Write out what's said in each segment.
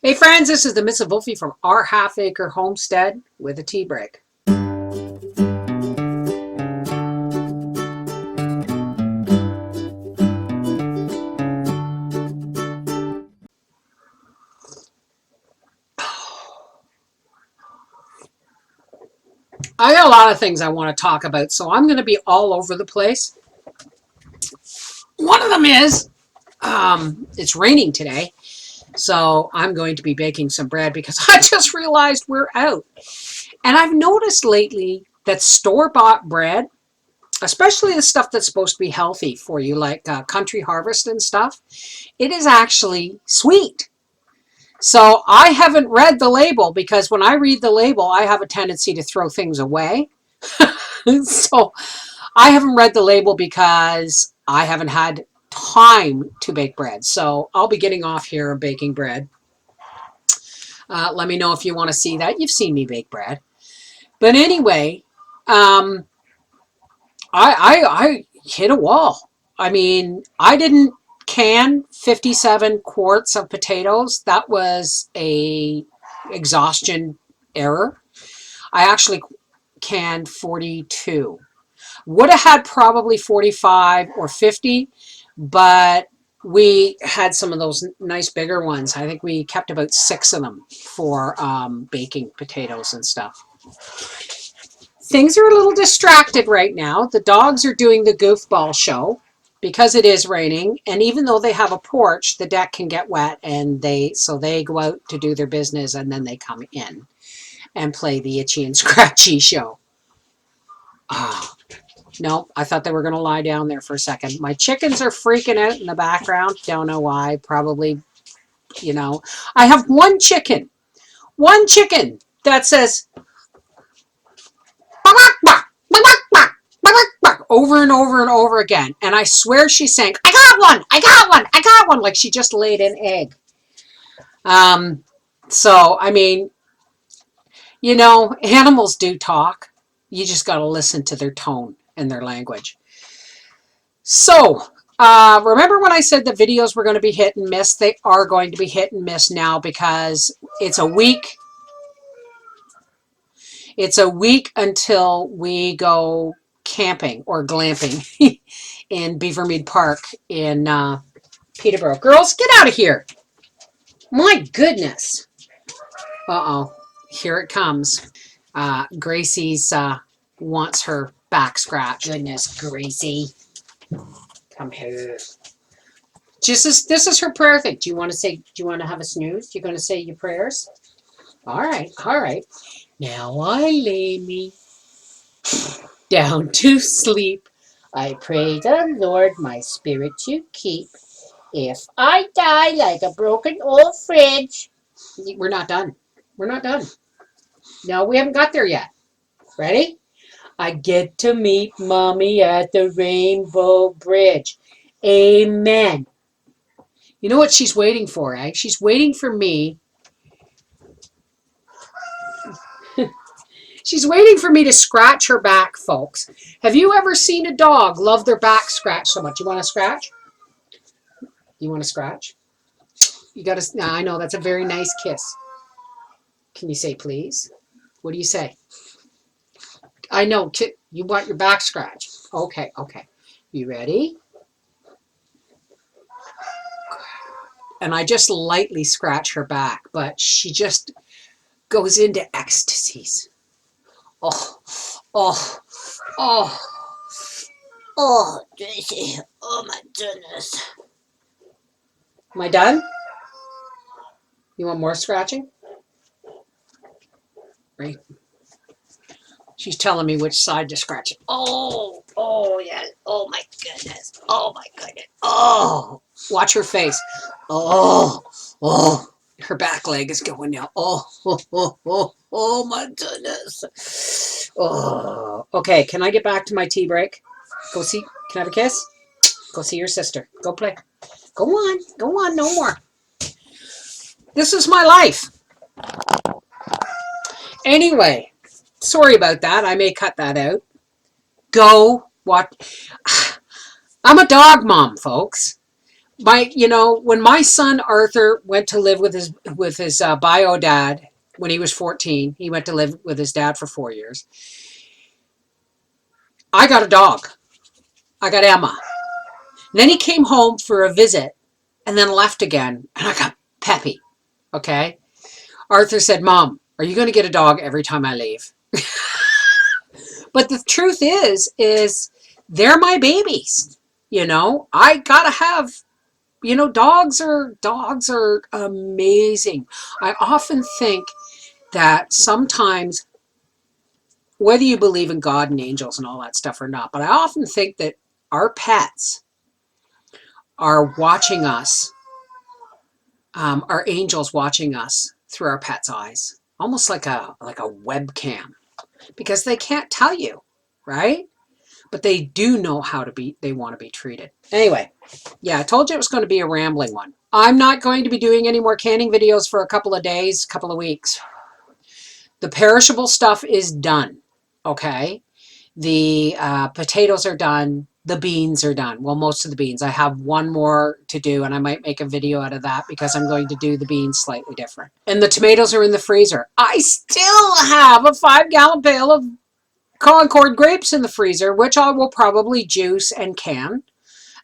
Hey friends, this is the Mrs. Wolfie from our half-acre homestead with a tea break. I got a lot of things I want to talk about, so I'm going to be all over the place. One of them is, it's raining today, so I'm going to be baking some bread because I just realized we're out. And I've noticed lately that store-bought bread, especially the stuff that's supposed to be healthy for you, like Country Harvest and stuff, it is actually sweet. So I haven't read the label because when I read the label, I have a tendency to throw things away. So I haven't read the label because I haven't had time to bake bread. So I'll be getting off here and baking bread. Let me know if you want to see that. You've seen me bake bread. But anyway, I hit a wall. I mean, I didn't can 57 quarts of potatoes. That was a exhaustion error. I actually canned 42. Would have had probably 45 or 50, but we had some of those nice bigger ones. I think we kept about 6 of them for baking potatoes and stuff. Things are a little distracted right now. The dogs are doing the goofball show because it is raining, and even though they have a porch, the deck can get wet, and they go out to do their business, and then they come in and play the itchy and scratchy show. Oh, no, I thought they were going to lie down there for a second. My chickens are freaking out in the background. Don't know why. Probably, I have one chicken that says over and over and over again. And I swear she's saying, I got one, I got one, I got one, like she just laid an egg. So, I mean, animals do talk. You just got to listen to their tone and their language. So, remember when I said the videos were going to be hit and miss? They are going to be hit and miss now because it's a week. It's a week until we go camping or glamping in Beavermead Park in Peterborough. Girls, get out of here. My goodness. Uh-oh. Here it comes. Gracie's wants her back scratched. Goodness, Gracie. Come here. This is her prayer thing. Do you want to have a snooze? You're going to say your prayers? All right, all right. Now I lay me down to sleep. I pray the Lord my spirit to keep. If I die like a broken old fridge. We're not done. We're not done. No, we haven't got there yet. Ready? I get to meet Mommy at the Rainbow Bridge. Amen. You know what she's waiting for, eh? She's waiting for me. She's waiting for me to scratch her back, folks. Have you ever seen a dog love their back scratched so much? You want to scratch? You want to scratch? You got to. I know that's a very nice kiss. Can you say please? What do you say? I know. You want your back scratched. Okay, okay. You ready? And I just lightly scratch her back, but she just goes into ecstasies. Oh, oh, oh. Oh, Gracie. Oh, my goodness. Am I done? You want more scratching? Right. She's telling me which side to scratch it. Oh, oh, yeah. Oh, my goodness. Oh, my goodness. Oh, watch her face. Oh, oh. Her back leg is going now. Oh, my goodness. Oh, okay. Can I get back to my tea break? Go see. Can I have a kiss? Go see your sister. Go play. Go on. No more. This is my life. Anyway, sorry about that. I may cut that out. Go watch. I'm a dog mom, folks. when my son Arthur went to live with his bio dad when he was 14, he went to live with his dad for 4 years. I got a dog. I got Emma. And then he came home for a visit and then left again, and I got Peppy. Okay. Arthur said, "Mom, are you going to get a dog every time I leave?" But the truth is they're my babies. I gotta have. Dogs are amazing. I often think that sometimes, whether you believe in God and angels and all that stuff or not, but I often think that our pets are watching us, our angels watching us through our pet's eyes, almost like a webcam, because they can't tell you, right? But they do know they want to be treated. Anyway, yeah, I told you it was going to be a rambling one. I'm not going to be doing any more canning videos for a couple of days, couple of weeks. The perishable stuff is done, okay? The potatoes are done. The beans are done. Well, most of the beans. I have one more to do, and I might make a video out of that because I'm going to do the beans slightly different. And the tomatoes are in the freezer. I still have a 5-gallon pail of Concord grapes in the freezer, which I will probably juice and can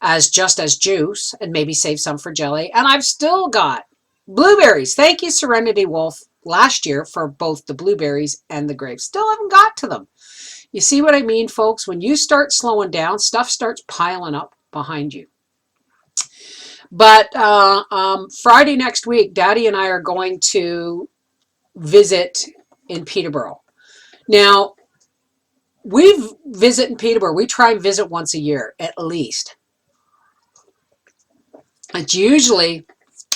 as juice and maybe save some for jelly. And I've still got blueberries. Thank you, Serenity Wolf, last year for both the blueberries and the grapes. Still haven't got to them. You see what I mean, folks? When you start slowing down, stuff starts piling up behind you. But Friday next week, Daddy and I are going to visit in Peterborough. Now, we visit in Peterborough. We try and visit once a year, at least. It's usually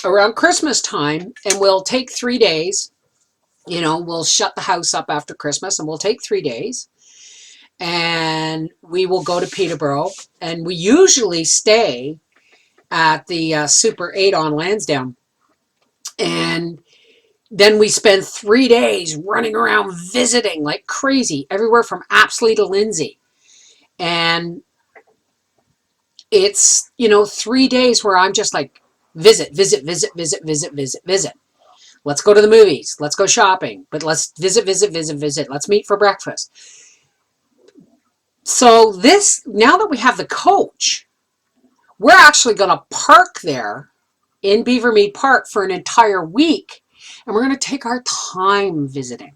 around Christmas time, and we'll take 3 days. We'll shut the house up after Christmas, and we'll take 3 days. And we will go to Peterborough, and we usually stay at the Super 8 on Lansdowne. And then we spend 3 days running around visiting like crazy, everywhere from Apsley to Lindsay. And it's, 3 days where I'm just like, visit. Let's go to the movies. Let's go shopping. But let's visit. Let's meet for breakfast. So now that we have the coach, we're actually going to park there in Beavermead Park for an entire week. And we're going to take our time visiting.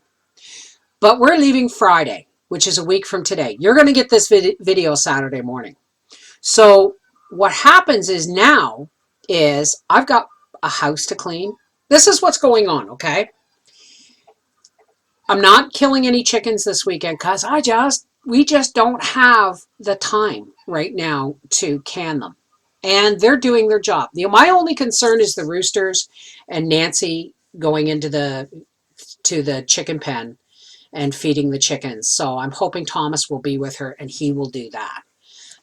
But we're leaving Friday, which is a week from today. You're going to get this video Saturday morning. So what happens is I've got a house to clean. This is what's going on, okay? I'm not killing any chickens this weekend because we just don't have the time right now to can them. And they're doing their job. My only concern is the roosters and Nancy going into the chicken pen and feeding the chickens. So I'm hoping Thomas will be with her and he will do that.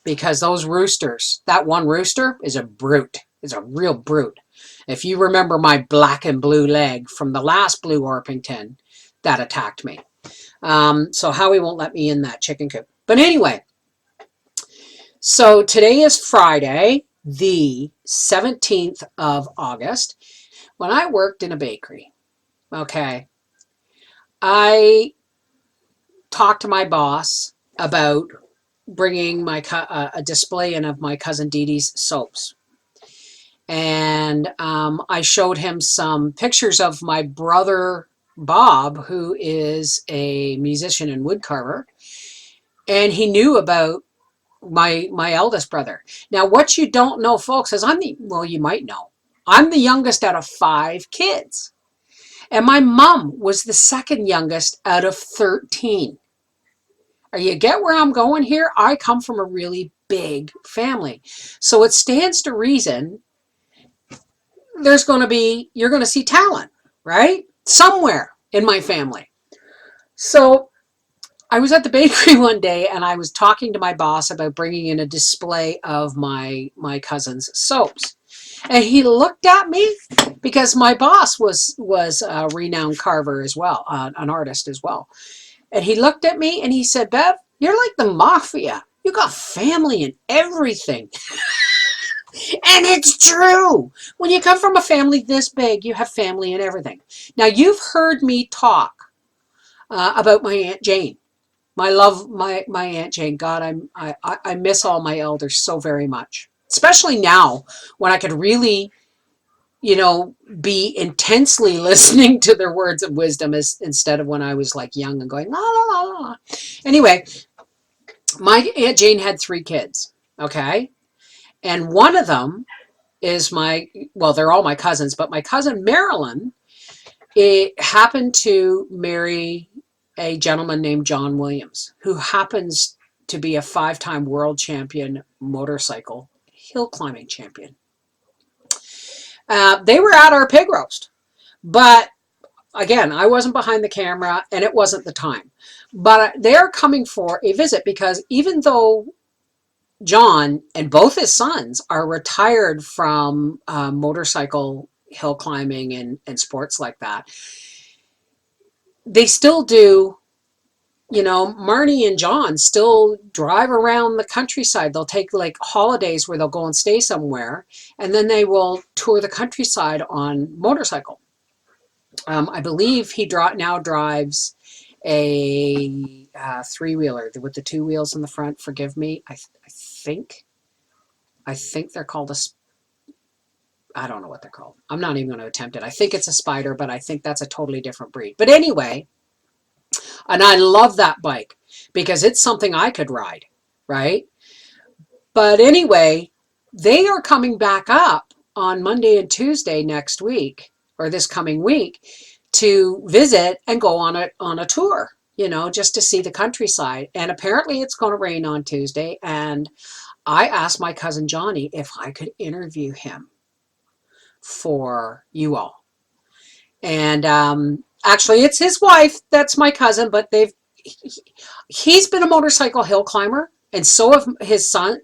Because those roosters, that one rooster is a brute. Is a real brute. If you remember my black and blue leg from the last Blue Orpington, that attacked me. So Howie won't let me in that chicken coop. But anyway, so today is Friday, the 17th of August. When I worked in a bakery, okay, I talked to my boss about bringing a display in of my cousin Dee Dee's soaps. And I showed him some pictures of my brother Bob, who is a musician and woodcarver. And he knew about my eldest brother. Now, what you don't know, folks, is you might know, I'm the youngest out of 5 kids. And my mom was the second youngest out of 13. You get where I'm going here? I come from a really big family. So it stands to reason you're going to see talent, right? Somewhere in my family. So I was at the bakery one day and I was talking to my boss about bringing in a display of my cousin's soaps. And he looked at me because my boss was a renowned carver as well, an artist as well. And he looked at me and he said, "Bev, you're like the mafia. You got family and everything." And it's true. When you come from a family this big, you have family and everything. Now, you've heard me talk about my Aunt Jane. My love, my Aunt Jane. God, I miss all my elders so very much. Especially now when I could really, be intensely listening to their words of wisdom instead of when I was like young and going, la, la, la, la. Anyway, my Aunt Jane had 3 kids, okay? And one of them is well, they're all my cousins, but my cousin Marilyn, it happened to marry a gentleman named John Williams, who happens to be a 5-time world champion motorcycle hill climbing champion. They were at our pig roast, but again, I wasn't behind the camera and it wasn't the time. But they're coming for a visit because even though John and both his sons are retired from motorcycle hill climbing and sports like that, they still do. Marnie and John still drive around the countryside. They'll take like holidays where they'll go and stay somewhere, and then they will tour the countryside on motorcycle. I believe he now drives a 3-wheeler with the 2 wheels in the front. Forgive me. I think they're called I don't know what they're called. I'm not even going to attempt it. I think it's a Spider, but I think that's a totally different breed. But anyway, and I love that bike because it's something I could ride, right? But anyway, they are coming back up on Monday and Tuesday next week, or this coming week, to visit and go on a tour, just to see the countryside. And apparently it's going to rain on Tuesday. And I asked my cousin Johnny if I could interview him for you all. And actually, it's his wife that's my cousin, but he's been a motorcycle hill climber, and so have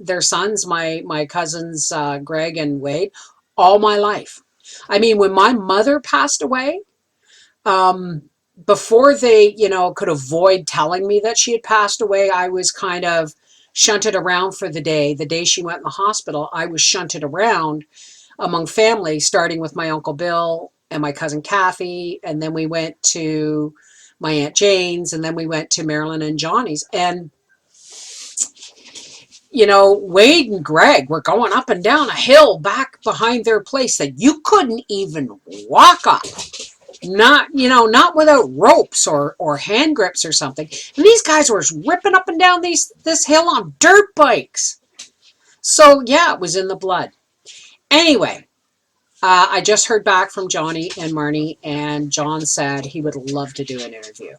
their sons, my cousins Greg and Wade, all my life. I mean, when my mother passed away, before they, could avoid telling me that she had passed away, I was kind of shunted around for the day. The day she went in the hospital, I was shunted around among family, starting with my Uncle Bill and my cousin Kathy, and then we went to my Aunt Jane's, and then we went to Marilyn and Johnny's. And, Wade and Greg were going up and down a hill back behind their place that you couldn't even walk up. Not without ropes or hand grips or something. And these guys were ripping up and down this hill on dirt bikes. So, yeah, it was in the blood. Anyway, I just heard back from Johnny and Marnie, and John said he would love to do an interview.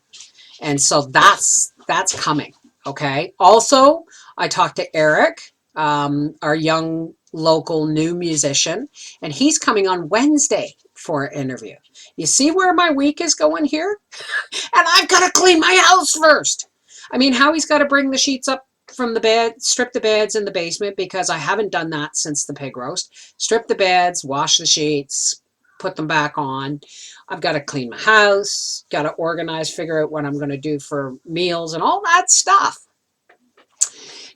And so that's coming, okay? Also, I talked to Eric, our young local new musician, and he's coming on Wednesday for an interview. You see where my week is going here? And I've got to clean my house first. I mean, Howie's got to bring the sheets up from the bed, strip the beds in the basement because I haven't done that since the pig roast. Strip the beds, wash the sheets, put them back on. I've got to clean my house, got to organize, figure out what I'm going to do for meals and all that stuff.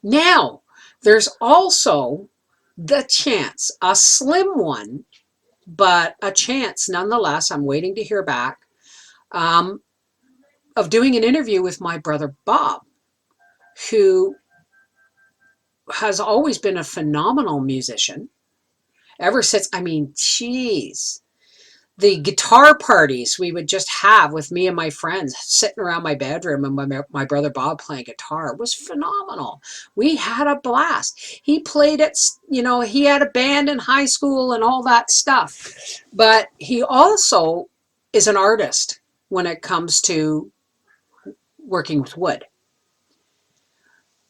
Now, there's also the chance, a slim one, but a chance nonetheless, I'm waiting to hear back, of doing an interview with my brother Bob, who has always been a phenomenal musician ever since, geez, the guitar parties we would just have with me and my friends sitting around my bedroom and my brother Bob playing guitar was phenomenal. We had a blast. He played at, he had a band in high school and all that stuff. But he also is an artist when it comes to working with wood.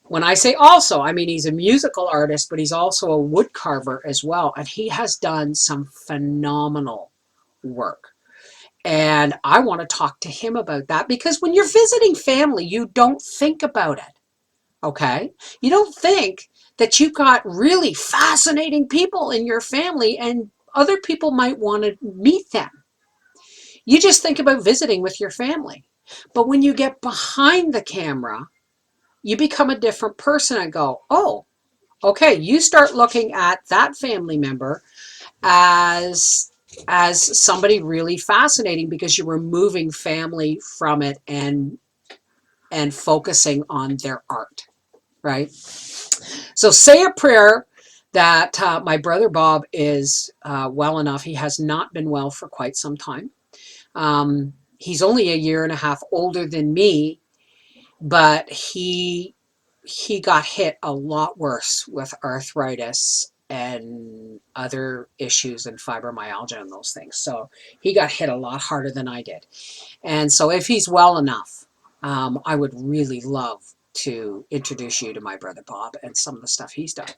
When I say also, I mean he's a musical artist, but he's also a wood carver as well. And he has done some phenomenal work. And I want to talk to him about that because when you're visiting family, you don't think about it. Okay? You don't think that you've got really fascinating people in your family and other people might want to meet them. You just think about visiting with your family. But when you get behind the camera, you become a different person and go, oh, okay, you start looking at that family member as somebody really fascinating because you're removing family from it and focusing on their art, right? So say a prayer that my brother Bob is well enough. He has not been well for quite some time. He's only a year and a half older than me, but he got hit a lot worse with arthritis and other issues and fibromyalgia and those things. So he got hit a lot harder than I did. And so if he's well enough, I would really love to introduce you to my brother Bob and some of the stuff he's done.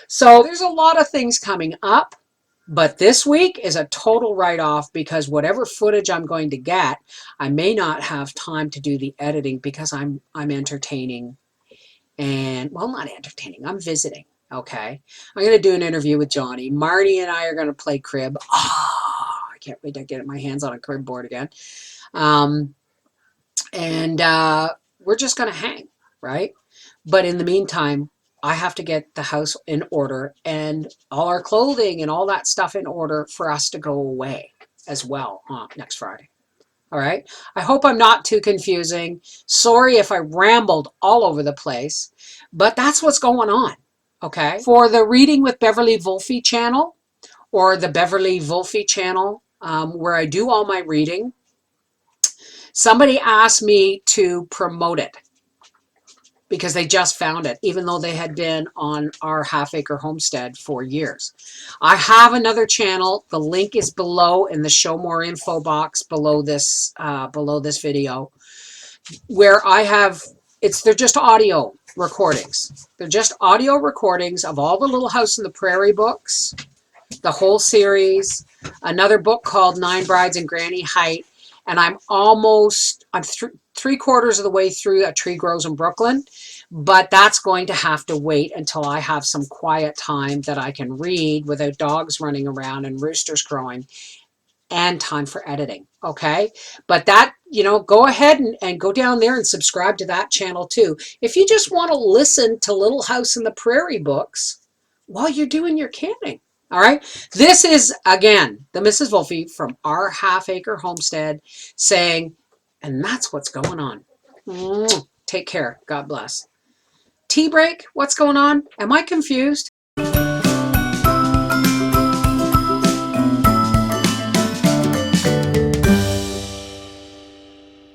So there's a lot of things coming up, but this week is a total write-off because whatever footage I'm going to get, I may not have time to do the editing because I'm entertaining and, well, not entertaining, I'm visiting, okay? I'm going to do an interview with Johnny. Marty and I are going to play crib. I can't wait to get my hands on a crib board again. And we're just going to hang, right? But in the meantime, I have to get the house in order and all our clothing and all that stuff in order for us to go away as well next Friday. All right. I hope I'm not too confusing. Sorry if I rambled all over the place, but that's what's going on. Okay. For the Reading with Beverly Wolfie channel or the Beverly Wolfie channel, where I do all my reading, somebody asked me to promote it because they just found it, even though they had been on our half-acre homestead for years. I have another channel. The link is below in the show more info box below this video, where I have, they're just audio recordings. They're just audio recordings of all the Little House on the Prairie books, the whole series, another book called 9 Brides and Granny Height, and I'm 3/4 of the way through A Tree Grows in Brooklyn, but that's going to have to wait until I have some quiet time that I can read without dogs running around and roosters crowing and time for editing, okay? But that, go ahead and go down there and subscribe to that channel too. If you just want to listen to Little House on the Prairie books while you're doing your canning. All right. This is, again, the Mrs. Wolfie from our half-acre homestead saying, and that's what's going on. Take care. God bless. Tea break? What's going on? Am I confused?